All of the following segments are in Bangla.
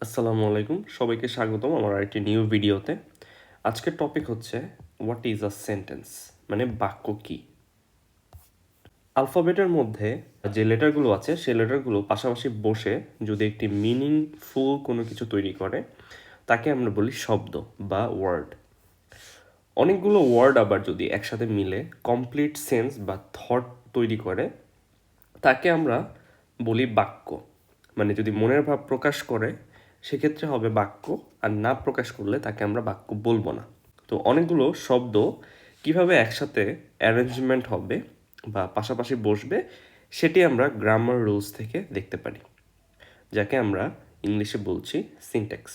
আসসালামু আলাইকুম, সবাইকে স্বাগতম আমার আরেকটি নিউ ভিডিওতে। আজকের টপিক হচ্ছে হোয়াট ইজ আ সেন্টেন্স, মানে বাক্য কি। আলফাবেটের মধ্যে যে লেটারগুলো আছে সেই লেটারগুলো পাশাপাশি বসে যদি একটি মিনিংফুল কোনো কিছু তৈরি করে তাকে আমরা বলি শব্দ বা ওয়ার্ড। অনেকগুলো ওয়ার্ড আবার যদি একসাথে মিলে কমপ্লিট সেন্স বা থট তৈরি করে তাকে আমরা বলি বাক্য। মানে যদি মনের ভাব প্রকাশ করে সেক্ষেত্রে হবে বাক্য, আর না প্রকাশ করলে তাকে আমরা বাক্য বলবো না। তো অনেকগুলো শব্দ কিভাবে একসাথে অ্যারেঞ্জমেন্ট হবে বা পাশাপাশি বসবে সেটি আমরা গ্রামার রুলস থেকে দেখতে পারি, যাকে আমরা ইংলিশে বলছি সিনট্যাক্স।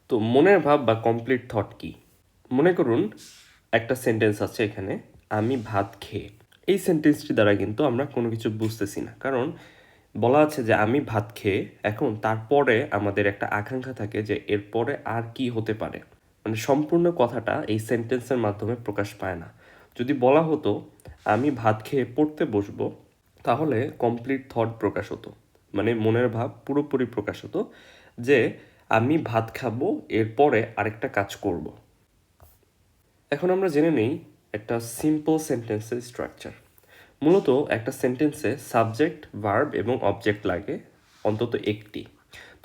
তো মনের ভাব বা কমপ্লিট থট কি? মনে করুন একটা সেন্টেন্স আছে এখানে, আমি ভাত খেয়ে। এই সেন্টেন্সটি দ্বারা কিন্তু আমরা কোনো কিছু বুঝতেছি না, কারণ বলা আছে যে আমি ভাত খেয়ে। এখন তারপরে আমাদের একটা আকাঙ্ক্ষা থাকে যে এরপরে আর কি হতে পারে, মানে সম্পূর্ণ কথাটা এই সেন্টেন্সের মাধ্যমে প্রকাশ পায় না। যদি বলা হতো আমি ভাত খেয়ে পড়তে বসবো, তাহলে কমপ্লিট থট প্রকাশ হতো, মানে মনের ভাব পুরোপুরি প্রকাশ হতো যে আমি ভাত খাবো, এরপরে আরেকটা কাজ করব। এখন আমরা জেনে নেই একটা সিম্পল সেন্টেন্সের স্ট্রাকচার। মূলত একটা সেন্টেন্সে সাবজেক্ট, ভার্ব এবং অবজেক্ট লাগে অন্তত একটি।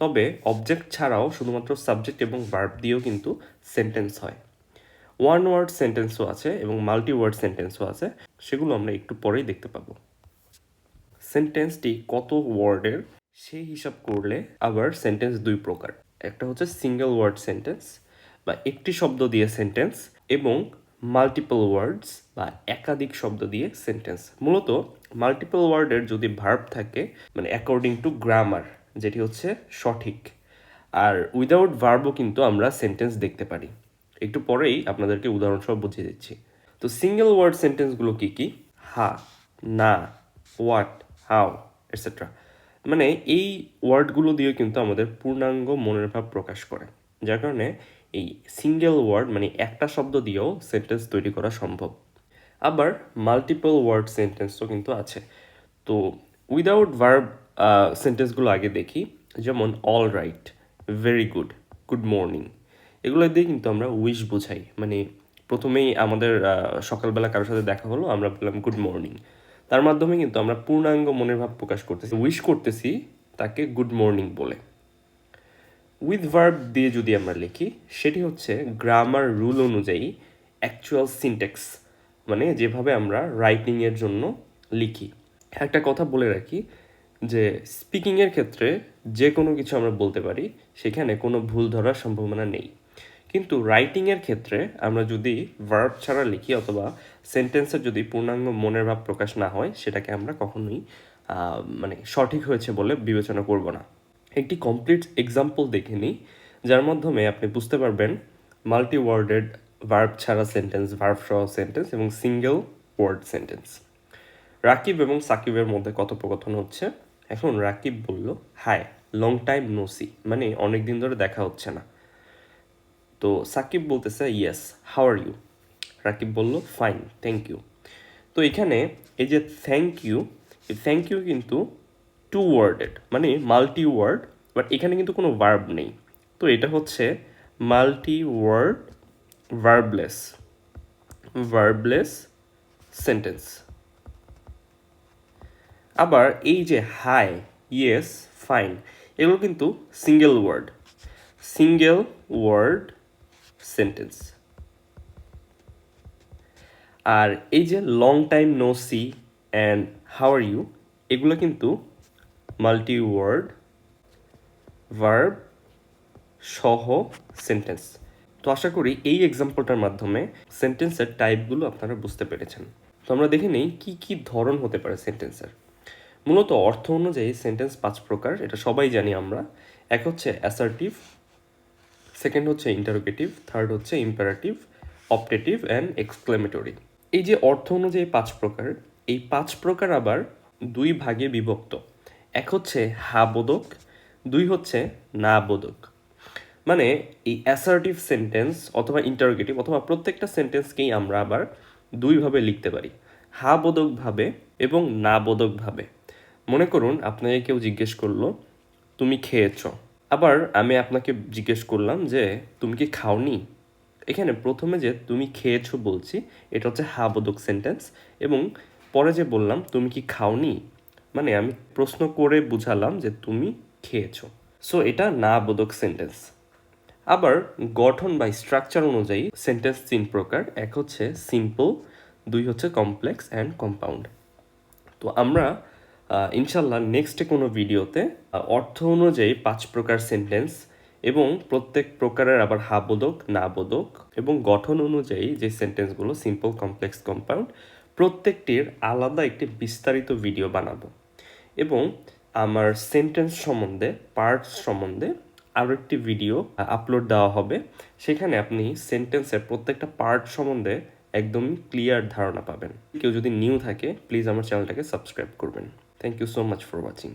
তবে অবজেক্ট ছাড়াও শুধুমাত্র সাবজেক্ট এবং ভার্ব দিয়েও কিন্তু সেন্টেন্স হয়। ওয়ান ওয়ার্ড সেন্টেন্সও আছে এবং মাল্টি ওয়ার্ড সেন্টেন্সও আছে, সেগুলো আমরা একটু পরেই দেখতে পাবো। সেন্টেন্সটি কত ওয়ার্ডের সেই হিসাব করলে আবার সেন্টেন্স দুই প্রকার। একটা হচ্ছে সিঙ্গেল ওয়ার্ড সেন্টেন্স বা একটি শব্দ দিয়ে সেন্টেন্স, এবং মাল্টিপল ওয়ার্ডস বা একাধিক শব্দ দিয়ে সেন্টেন্স। মূলত মাল্টিপল ওয়ার্ডের যদি ভার্ব থাকে, মানে অ্যাকর্ডিং টু গ্রামার, যেটি হচ্ছে সঠিক, আর উইদাউট ভার্বও কিন্তু আমরা সেন্টেন্স দেখতে পারি। একটু পরেই আপনাদেরকে উদাহরণসহ বুঝিয়ে দিচ্ছি। তো সিঙ্গেল ওয়ার্ড সেন্টেন্সগুলো কি কি? হা, না, হোয়াট, হাউ, এটসেট্রা। মানে এই ওয়ার্ডগুলো দিয়ে কিন্তু আমাদের পূর্ণাঙ্গ মনের ভাব প্রকাশ করে, যার কারণে এই সিঙ্গেল ওয়ার্ড মানে একটা শব্দ দিয়েও সেন্টেন্স তৈরি করা সম্ভব। আবার মাল্টিপল ওয়ার্ড সেন্টেন্সও কিন্তু আছে। তো উইদাউট ভার্ব সেন্টেন্সগুলো আগে দেখি, যেমন all right, very good, good morning. এগুলো দিয়ে কিন্তু আমরা উইশ বোঝাই, মানে প্রথমেই আমাদের সকালবেলা কারোর সাথে দেখা হলো, আমরা বললাম গুড মর্নিং, তার মাধ্যমে কিন্তু আমরা পূর্ণাঙ্গ মনের ভাব প্রকাশ করতেছি, উইশ করতেছি তাকে গুড মর্নিং বলে। উইথ ভার্ব দিয়ে যদি আমরা লিখি, সেটি হচ্ছে গ্রামার রুল অনুযায়ী অ্যাকচুয়াল সিনট্যাক্স, মানে যেভাবে আমরা রাইটিংয়ের জন্য লিখি। একটা কথা বলে রাখি যে স্পিকিংয়ের ক্ষেত্রে যে কোনো কিছু আমরা বলতে পারি, সেখানে কোনো ভুল ধরার সম্ভাবনা নেই। কিন্তু রাইটিংয়ের ক্ষেত্রে আমরা যদি ভার্ব ছাড়া লিখি অথবা সেন্টেন্সের যদি পূর্ণাঙ্গ মনের ভাব প্রকাশ না হয়, সেটাকে আমরা কখনোই মানে সঠিক হয়েছে বলে বিবেচনা করব না। একটি কমপ্লিট এক্সাম্পল দেখে নিই, যার মাধ্যমে আপনি বুঝতে পারবেন মাল্টি ওয়ার্ডেড ভার্ব ছাড়া সেন্টেন্স, ভার্ব সহ সেন্টেন্স এবং সিঙ্গেল ওয়ার্ড সেন্টেন্স। রাকিব এবং সাকিবের মধ্যে কথোপকথন হচ্ছে। এখন রাকিব বলল hi, long time no see, মানে অনেক দিন ধরে দেখা হচ্ছে না। তো সাকিব বলতেছে yes, how are you. Rakib বলল ফাইন, থ্যাংক ইউ। তো এখানে এই যে থ্যাংক ইউ, এই থ্যাংক ইউ কিন্তু টু ওয়ার্ডেড, মানে মাল্টি ওয়ার্ড, বাট এখানে কিন্তু কোনো ভার্ব নেই। তো এটা হচ্ছে মাল্টি ওয়ার্ড ভার্বলেস ভার্বলেস সেন্টেন্স। আবার এই যে হাই, ইয়েস, ফাইন, এগুলো কিন্তু সিঙ্গেল ওয়ার্ড সেন্টেন্স। আর এই যে long time no see and how are you, এগুলো কিন্তু মাল্টি ওয়ার্ড ভার্ব সহ সেন্টেন্স। তো আশা করি এই এক্সাম্পলটার মাধ্যমে সেন্টেন্সের টাইপগুলো আপনারা বুঝতে পেরেছেন। তো আমরা দেখে নেই কী কী ধরন হতে পারে সেন্টেন্সের। মূলত অর্থ অনুযায়ী সেন্টেন্স 5 প্রকার, এটা সবাই জানি আমরা। এক হচ্ছে অ্যাসার্টিভ, সেকেন্ড হচ্ছে ইন্টারোগেটিভ, থার্ড হচ্ছে ইম্পারেটিভ, অপটেটিভ অ্যান্ড এক্সক্লেমেটরি। এই যে অর্থ অনুযায়ী 5 প্রকার, এই 5 প্রকার আবার 2 ভাগে বিভক্ত। এক হচ্ছে হা বোধক, 2 হচ্ছে না বোধক। মানে এই অ্যাসার্টিভ সেন্টেন্স অথবা ইন্টারোগেটিভ অথবা প্রত্যেকটা সেন্টেন্সকেই আমরা আবার 2 ভাবে লিখতে পারি, হা বোধকভাবে এবং না বোধকভাবে। মনে করুন আপনাকে কেউ জিজ্ঞেস করলো তুমি খেয়েছ। আবার আমি আপনাকে জিজ্ঞেস করলাম যে তুমি কি খাওনি। এখানে প্রথমে যে তুমি খেয়েছো বলছি এটা হচ্ছে হা বোধক সেন্টেন্স, এবং পরে যে বললাম তুমি কি খাওনি মানে আমি প্রশ্ন করে বুঝালাম যে তুমি খেয়েছো। সো এটা না বোধক সেন্টেন্স। আবার গঠন বা স্ট্রাকচার অনুযায়ী সেন্টেন্স 3 প্রকার। এক হচ্ছে সিম্পল, 2 হচ্ছে কমপ্লেক্স অ্যান্ড কম্পাউন্ড। তো আমরা ইনশাল্লাহ নেক্সটে কোনো ভিডিওতে অর্থ অনুযায়ী 5 প্রকার সেন্টেন্স এবং প্রত্যেক প্রকারের আবার হা বোধক, না বোধক এবং গঠন অনুযায়ী যে সেন্টেন্সগুলো সিম্পল, কমপ্লেক্স, কম্পাউন্ড, প্রত্যেকটির আলাদা একটি বিস্তারিত ভিডিও বানাবো। এবং আমার সেন্টেন্স সম্বন্ধে, পার্টস সম্বন্ধে আরও একটি ভিডিও আপলোড দেওয়া হবে। সেখানে আপনি সেন্টেন্সের প্রত্যেকটা পার্ট সম্বন্ধে একদমই ক্লিয়ার ধারণা পাবেন। কেউ যদি নিউ থাকে প্লিজ আমার চ্যানেলটাকে সাবস্ক্রাইব করবেন। Thank you so much for watching.